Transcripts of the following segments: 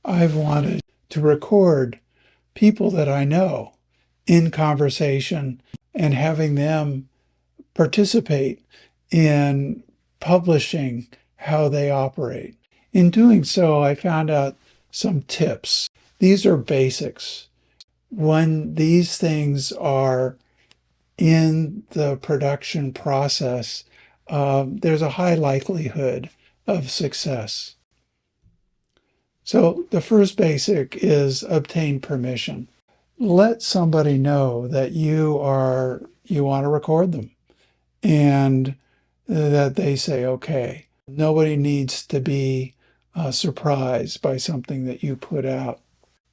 I've wanted to record people that I know in conversation and having them participate in publishing how they operate. In doing so, I found out some tips. These are basics. When these things are in the production process, there's a high likelihood of success. So the first basic is obtain permission. Let somebody know that you want to record them and that they say, okay. Nobody needs to be surprised by something that you put out.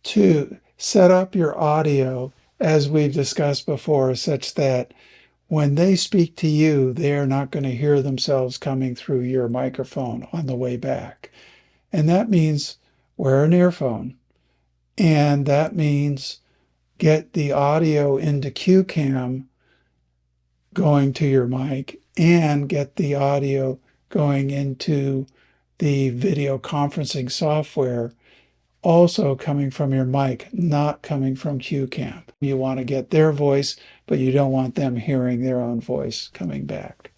2, set up your audio, as we've discussed before, such that when they speak to you, they are not going to hear themselves coming through your microphone on the way back. And that means wear an earphone. And that means get the audio into CueCam going to your mic and get the audio going into the video conferencing software also coming from your mic, not coming from CueCam. You want to get their voice, but you don't want them hearing their own voice coming back.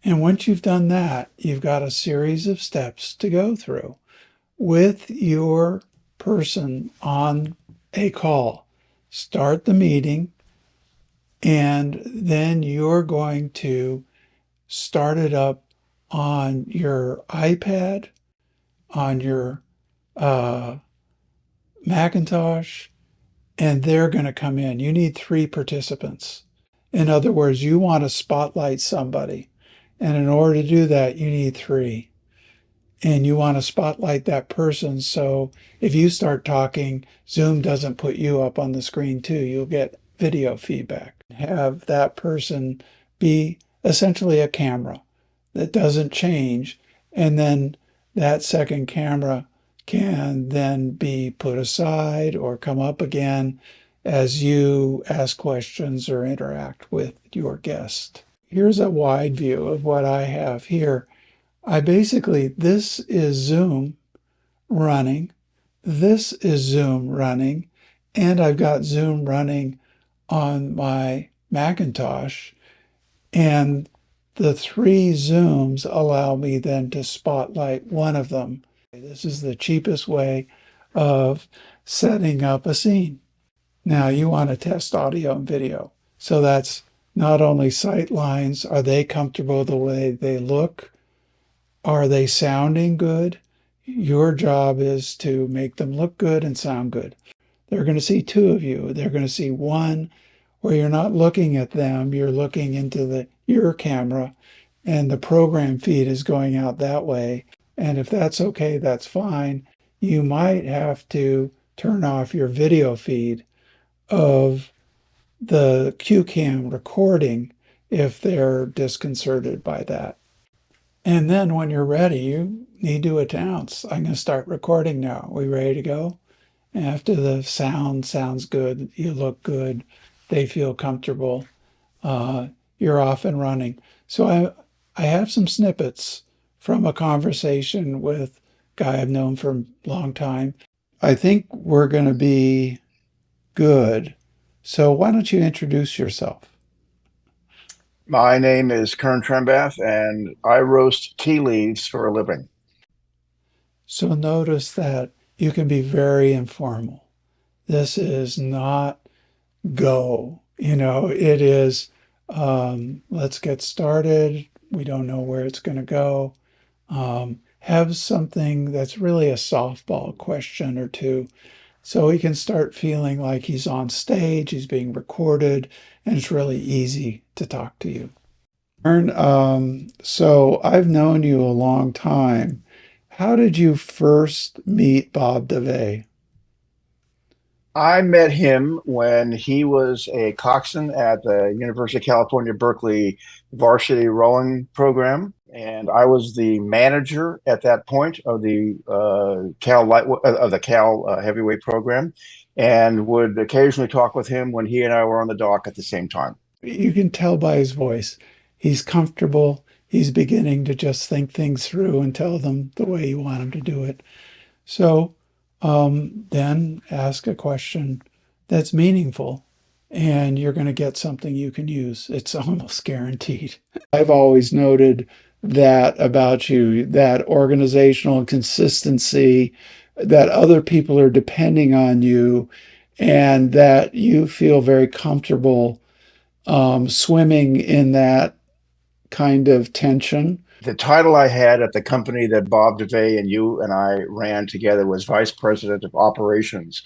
And once you've done that, you've got a series of steps to go through with your person on a call. Start the meeting, and then you're going to start it up on your iPad, on your Macintosh, and they're going to come in. You need 3 participants. In other words, you want to spotlight somebody. And in order to do that, you need 3. And you want to spotlight that person. So if you start talking, Zoom doesn't put you up on the screen too. You'll get video feedback. Have that person be essentially a camera that doesn't change. And then that second camera can then be put aside or come up again as you ask questions or interact with your guest. Here's a wide view of what I have here. This is Zoom running, this is Zoom running, and I've got Zoom running on my Macintosh, and the 3 Zooms allow me then to spotlight one of them. This is the cheapest way of setting up a scene. Now you want to test audio and video. So that's not only sight lines, are they comfortable the way they look? Are they sounding good? Your job is to make them look good and sound good. They're going to see 2 of you. They're going to see one where you're not looking at them, you're looking into your camera, and the program feed is going out that way. And if that's okay, that's fine. You might have to turn off your video feed of the CueCam recording if they're disconcerted by that. And then when you're ready, you need to announce, I'm going to start recording now. Are we ready to go? After the sound sounds good, you look good, they feel comfortable, you're off and running. So I have some snippets from a conversation with a guy I've known for a long time. I think we're going to be good. So why don't you introduce yourself? My name is Kern Trembath, and I roast tea leaves for a living. So notice that you can be very informal. This is not go. It is, let's get started. We don't know where it's going to go. Have something that's really a softball question or 2. So he can start feeling like he's on stage, he's being recorded, and it's really easy to talk to you. So I've known you a long time. How did you first meet Bob DeVay? I met him when he was a coxswain at the University of California, Berkeley varsity rowing program. And I was the manager at that point of the Cal heavyweight program, and would occasionally talk with him when he and I were on the dock at the same time. You can tell by his voice. He's comfortable. He's beginning to just think things through and tell them the way you want him to do it. So then ask a question that's meaningful and you're going to get something you can use. It's almost guaranteed. I've always noted that about you, that organizational consistency, that other people are depending on you, and that you feel very comfortable swimming in that kind of tension. The title I had at the company that Bob DeVay and you and I ran together was Vice President of Operations.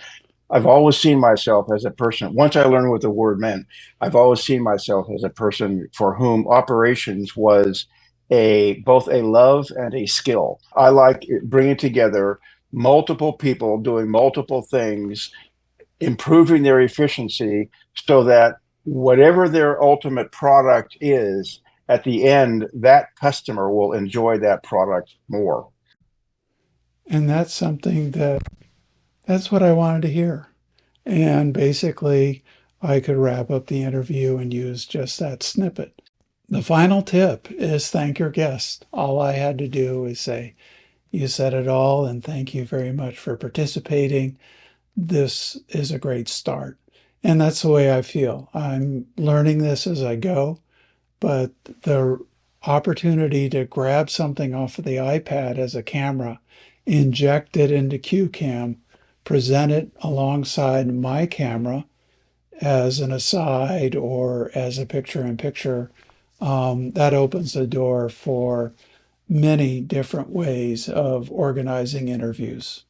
I've always seen myself as a person, once I learned what the word meant, I've always seen myself as a person for whom operations was a both a love and a skill. I like bringing together multiple people doing multiple things, improving their efficiency so that whatever their ultimate product is, at the end, that customer will enjoy that product more. And that's something that's what I wanted to hear. And basically, I could wrap up the interview and use just that snippet. The final tip is thank your guest. All I had to do is say, you said it all, and thank you very much for participating. This is a great start. And that's the way I feel. I'm learning this as I go, but the opportunity to grab something off of the iPad as a camera, inject it into CueCam, present it alongside my camera as an aside or as a picture in picture, that opens the door for many different ways of organizing interviews.